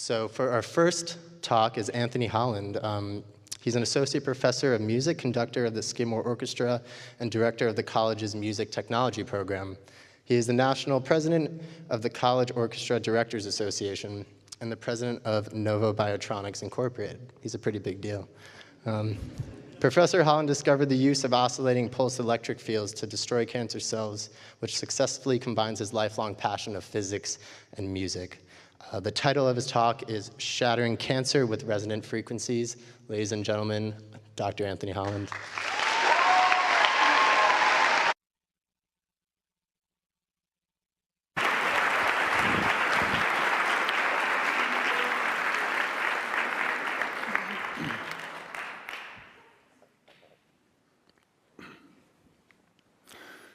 So for our first talk is Anthony Holland. He's an associate professor of music, conductor of the Skidmore Orchestra, and director of the college's music technology program. He is the national president of the College Orchestra Directors Association and the president of Novo Biotronics Incorporated. He's a pretty big deal. Professor Holland discovered the use of oscillating pulse electric fields to destroy cancer cells, which successfully combines his lifelong passion of physics and music. The title of his talk is Shattering Cancer with Resonant Frequencies. Ladies and gentlemen, Dr. Anthony Holland.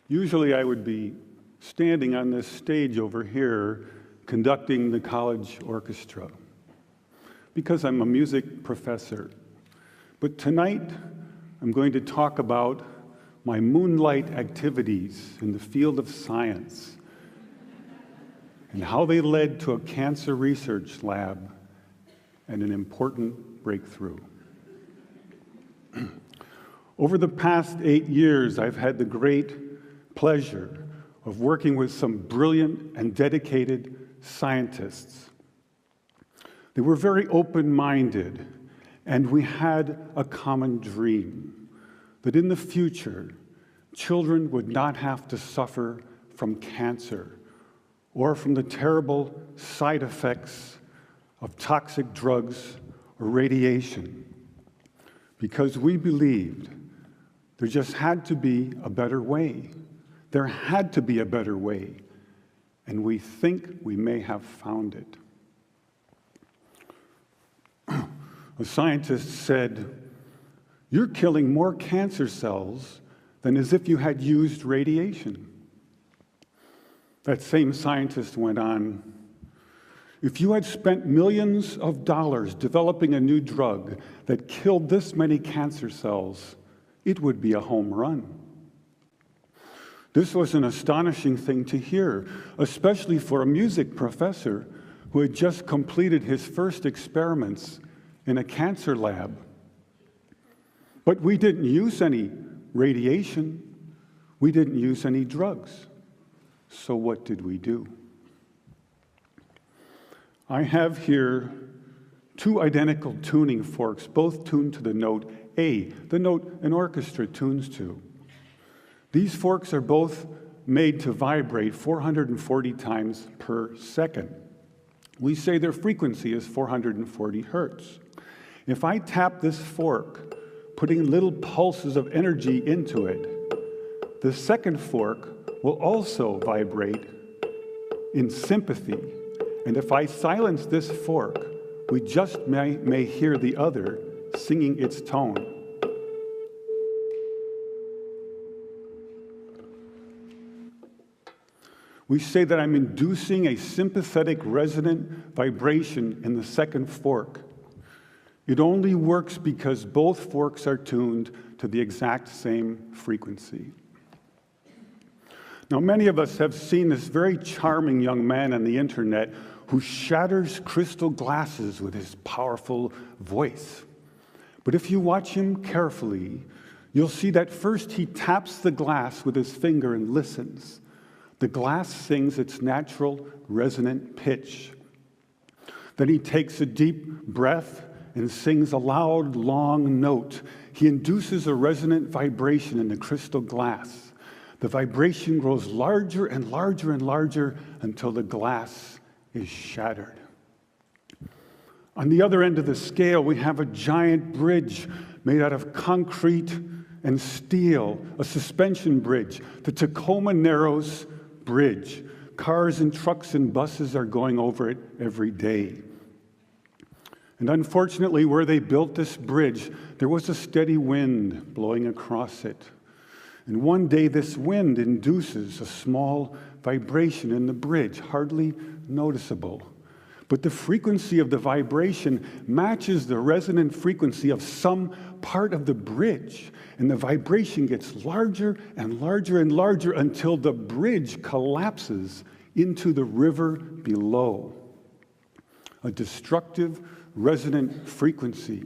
Usually I would be standing on this stage over here conducting the college orchestra because I'm a music professor. But tonight I'm going to talk about my moonlight activities in the field of science and how they led to a cancer research lab and an important breakthrough. Over the past 8 years, I've had the great pleasure of working with some brilliant and dedicated scientists. They were very open-minded, and we had a common dream that in the future, children would not have to suffer from cancer or from the terrible side effects of toxic drugs or radiation, because we believed there just had to be a better way. There had to be a better way, and we think we may have found it. A scientist said, "You're killing more cancer cells than as if you had used radiation." That same scientist went on, "If you had spent millions of dollars developing a new drug that killed this many cancer cells, it would be a home run." This was an astonishing thing to hear, especially for a music professor who had just completed his first experiments in a cancer lab. But we didn't use any radiation. We didn't use any drugs. So what did we do? I have here 2 identical tuning forks, both tuned to the note A, the note an orchestra tunes to. These forks are both made to vibrate 440 times per second. We say their frequency is 440 hertz. If I tap this fork, putting little pulses of energy into it, the second fork will also vibrate in sympathy. And if I silence this fork, we just may hear the other singing its tone. We say that I'm inducing a sympathetic resonant vibration in the second fork. It only works because both forks are tuned to the exact same frequency. Now, many of us have seen this very charming young man on the internet who shatters crystal glasses with his powerful voice. But if you watch him carefully, you'll see that first he taps the glass with his finger and listens. The glass sings its natural resonant pitch. Then he takes a deep breath and sings a loud, long note. He induces a resonant vibration in the crystal glass. The vibration grows larger and larger and larger until the glass is shattered. On the other end of the scale, we have a giant bridge made out of concrete and steel, a suspension bridge, the Tacoma Narrows Bridge. Cars and trucks and buses are going over it every day. And unfortunately, where they built this bridge, there was a steady wind blowing across it. And one day, this wind induces a small vibration in the bridge, hardly noticeable. But the frequency of the vibration matches the resonant frequency of some part of the bridge. And the vibration gets larger and larger and larger until the bridge collapses into the river below. a destructive resonant frequency.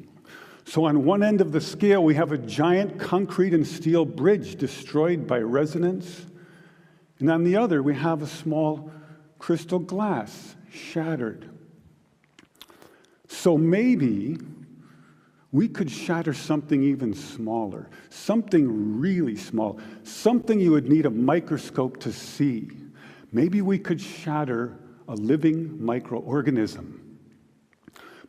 So on one end of the scale, we have a giant concrete and steel bridge destroyed by resonance. And on the other, we have a small crystal glass shattered. So maybe we could shatter something even smaller, something really small, something you would need a microscope to see. Maybe we could shatter a living microorganism.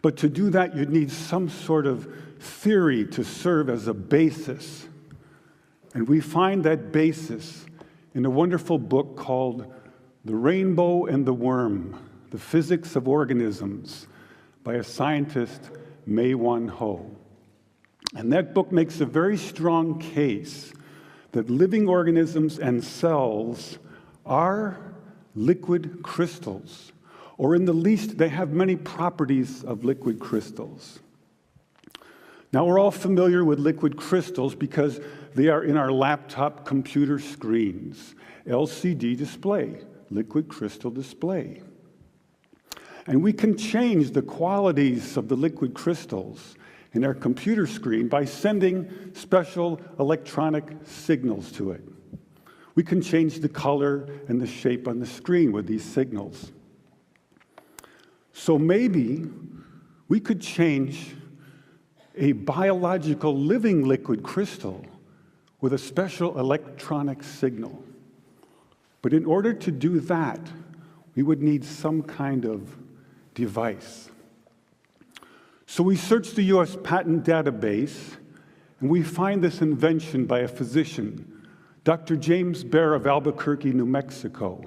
But to do that, you'd need some sort of theory to serve as a basis. And we find that basis in a wonderful book called The Rainbow and the Worm, The Physics of Organisms, by a scientist, Mei-Wan Ho. And that book makes a very strong case that living organisms and cells are liquid crystals, or in the least, they have many properties of liquid crystals. Now, we're all familiar with liquid crystals because they are in our laptop computer screens. LCD display, liquid crystal display. And we can change the qualities of the liquid crystals in our computer screen by sending special electronic signals to it. We can change the color and the shape on the screen with these signals. So maybe we could change a biological living liquid crystal with a special electronic signal. But in order to do that, we would need some kind of device. So we search the US patent database, and we find this invention by a physician, Dr. James Baer of Albuquerque, New Mexico.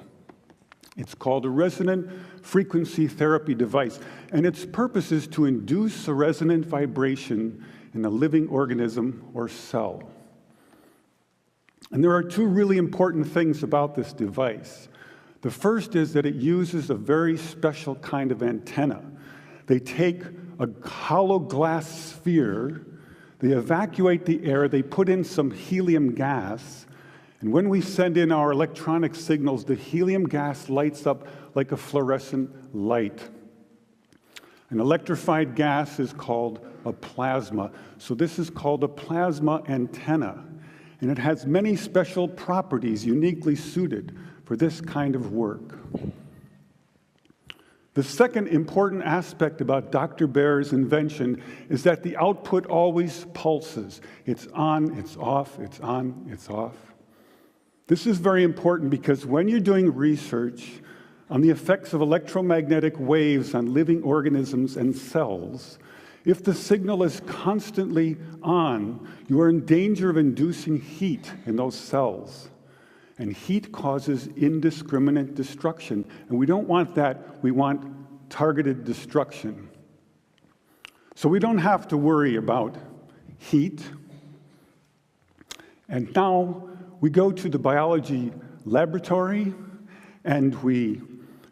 It's called a resonant frequency therapy device, and its purpose is to induce a resonant vibration in a living organism or cell. And there are two really important things about this device. The first is that it uses a very special kind of antenna. They take a hollow glass sphere, they evacuate the air, they put in some helium gas, and when we send in our electronic signals, the helium gas lights up like a fluorescent light. An electrified gas is called a plasma. So this is called a plasma antenna. And it has many special properties uniquely suited for this kind of work. The second important aspect about Dr. Baer's invention is that the output always pulses. It's on, it's off, it's on, it's off. This is very important because when you're doing research on the effects of electromagnetic waves on living organisms and cells, if the signal is constantly on, you are in danger of inducing heat in those cells. And heat causes indiscriminate destruction. And we don't want that. We want targeted destruction. So we don't have to worry about heat. And now we go to the biology laboratory and we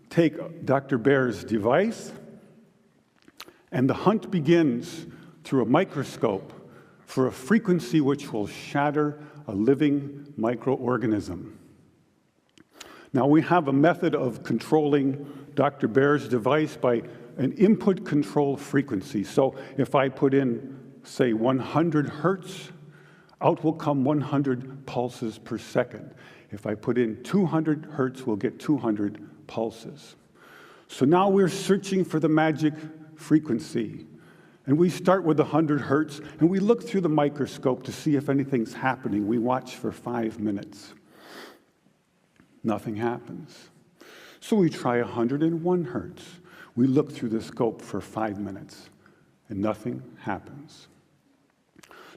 take Dr. Baer's device, and the hunt begins through a microscope for a frequency which will shatter a living microorganism. Now, we have a method of controlling Dr. Baer's device by an input control frequency. So if I put in, say, 100 hertz, out will come 100 pulses per second. If I put in 200 hertz, we'll get 200 pulses. So now we're searching for the magic frequency. And we start with 100 hertz, and we look through the microscope to see if anything's happening. We watch for 5 minutes. Nothing happens. So we try 101 hertz. We look through the scope for 5 minutes, and nothing happens.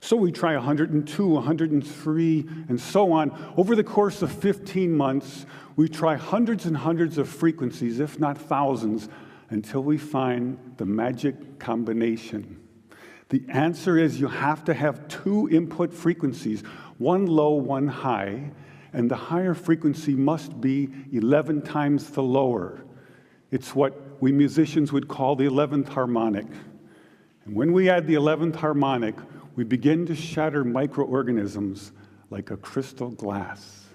So we try 102, 103, and so on. Over the course of 15 months, we try hundreds and hundreds of frequencies, if not thousands, until we find the magic combination. The answer is you have to have two input frequencies, one low, one high, and the higher frequency must be 11 times the lower. It's what we musicians would call the 11th harmonic. And when we add the 11th harmonic, we begin to shatter microorganisms like a crystal glass.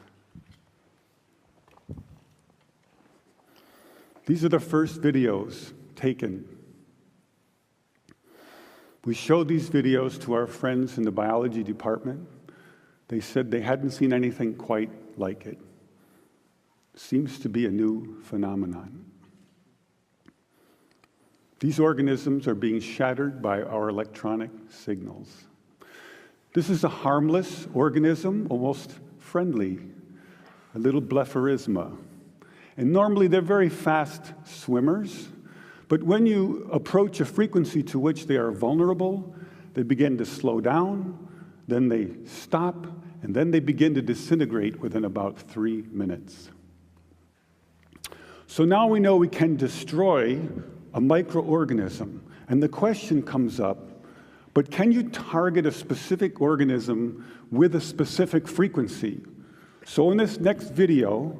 These are the first videos taken. We showed these videos to our friends in the biology department. They said they hadn't seen anything quite like it. Seems to be a new phenomenon. These organisms are being shattered by our electronic signals. This is a harmless organism, almost friendly, a little blepharisma. And normally they're very fast swimmers, but when you approach a frequency to which they are vulnerable, they begin to slow down, then they stop, and then they begin to disintegrate within about 3 minutes. So now we know we can destroy a microorganism, and the question comes up, but can you target a specific organism with a specific frequency? So in this next video,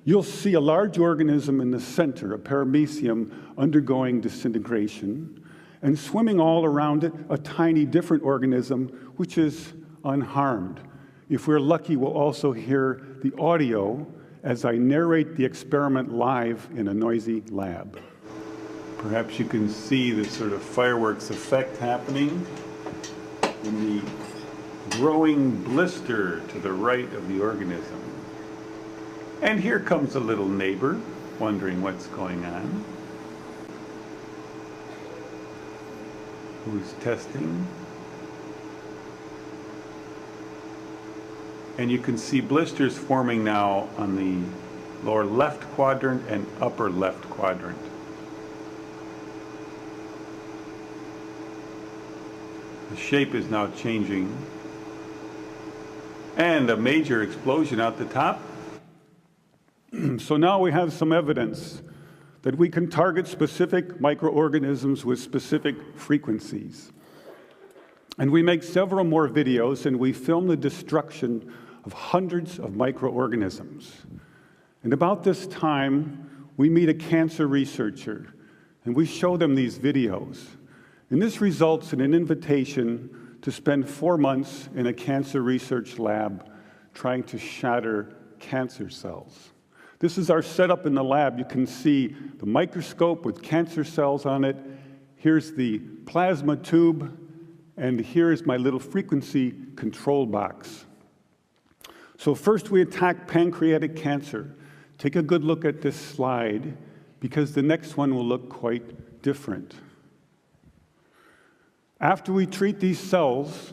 you'll see a large organism in the center, a paramecium, undergoing disintegration, and swimming all around it, a tiny different organism, which is unharmed. If we're lucky, we'll also hear the audio as I narrate the experiment live in a noisy lab. Perhaps you can see this sort of fireworks effect happening in the growing blister to the right of the organism. And here comes a little neighbor, wondering what's going on. Who's testing. And you can see blisters forming now on the lower left quadrant and upper left quadrant. The shape is now changing. And a major explosion out the top. So now we have some evidence that we can target specific microorganisms with specific frequencies. And we make several more videos, and we film the destruction of hundreds of microorganisms. And about this time, we meet a cancer researcher, and we show them these videos. And this results in an invitation to spend 4 months in a cancer research lab trying to shatter cancer cells. This is our setup in the lab. You can see the microscope with cancer cells on it. Here's the plasma tube, and here's my little frequency control box. So first we attack pancreatic cancer. Take a good look at this slide, because the next one will look quite different. After we treat these cells,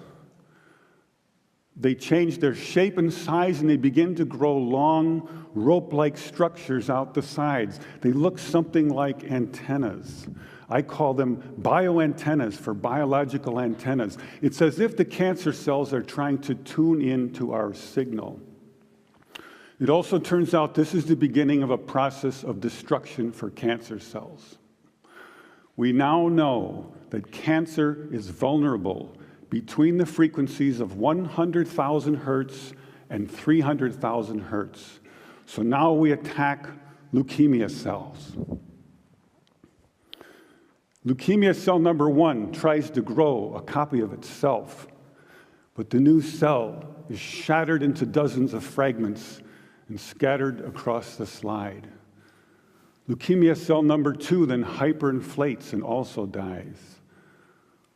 they change their shape and size, and they begin to grow long, rope-like structures out the sides. They look something like antennas. I call them bioantennas for biological antennas. It's as if the cancer cells are trying to tune into our signal. It also turns out this is the beginning of a process of destruction for cancer cells. We now know that cancer is vulnerable between the frequencies of 100,000 hertz and 300,000 hertz. So now we attack leukemia cells. Leukemia cell number 1 tries to grow a copy of itself, but the new cell is shattered into dozens of fragments and scattered across the slide. Leukemia cell number 2 then hyperinflates and also dies.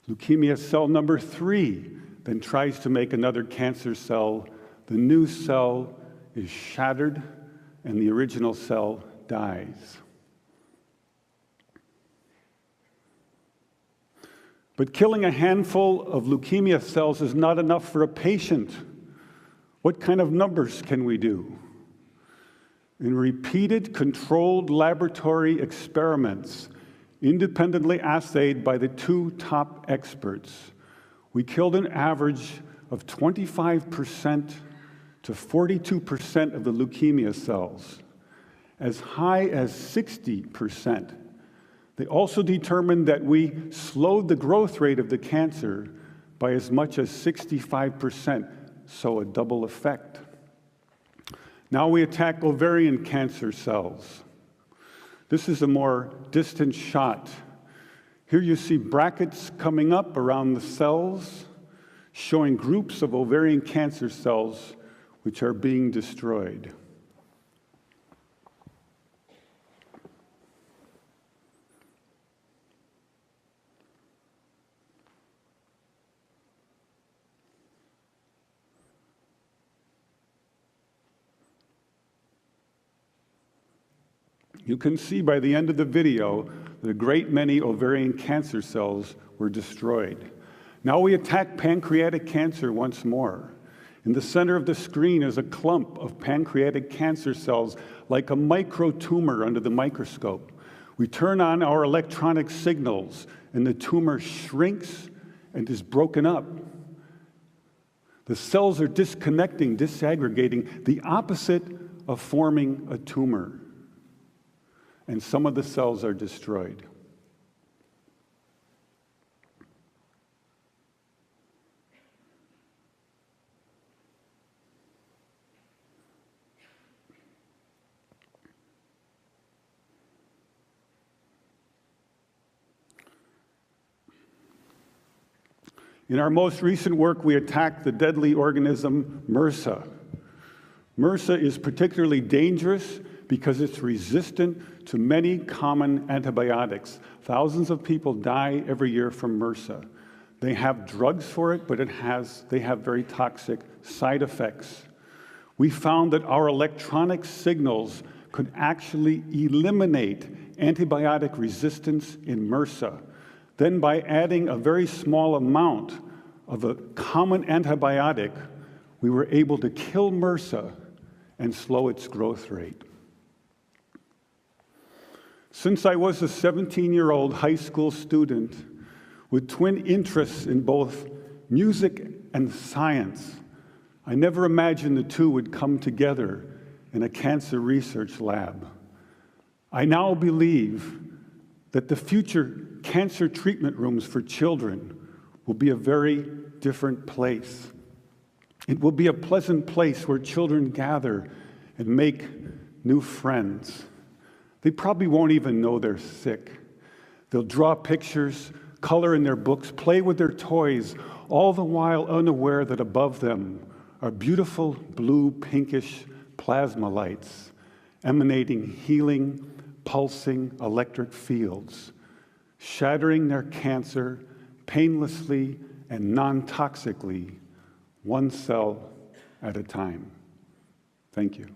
Leukemia cell number 3 then tries to make another cancer cell. The new cell is shattered and the original cell dies. But killing a handful of leukemia cells is not enough for a patient. What kind of numbers can we do? In repeated controlled laboratory experiments, independently assayed by the 2 top experts, we killed an average of 25% to 42% of the leukemia cells, as high as 60%. They also determined that we slowed the growth rate of the cancer by as much as 65%, so a double effect. Now we attack ovarian cancer cells. This is a more distant shot. Here you see brackets coming up around the cells, showing groups of ovarian cancer cells which are being destroyed. You can see by the end of the video that a great many ovarian cancer cells were destroyed. Now we attack pancreatic cancer once more. In the center of the screen is a clump of pancreatic cancer cells like a microtumor under the microscope. We turn on our electronic signals and the tumor shrinks and is broken up. The cells are disconnecting, disaggregating, the opposite of forming a tumor. And some of the cells are destroyed. In our most recent work, we attacked the deadly organism MRSA. MRSA is particularly dangerous because it's resistant to many common antibiotics. Thousands of people die every year from MRSA. They have drugs for it, but they have very toxic side effects. We found that our electronic signals could actually eliminate antibiotic resistance in MRSA. Then by adding a very small amount of a common antibiotic, we were able to kill MRSA and slow its growth rate. Since I was a 17-year-old high school student with twin interests in both music and science, I never imagined the two would come together in a cancer research lab. I now believe that the future cancer treatment rooms for children will be a very different place. It will be a pleasant place where children gather and make new friends. They probably won't even know they're sick. They'll draw pictures, color in their books, play with their toys, all the while unaware that above them are beautiful blue, pinkish plasma lights emanating healing, pulsing electric fields, shattering their cancer painlessly and non-toxically, one cell at a time. Thank you.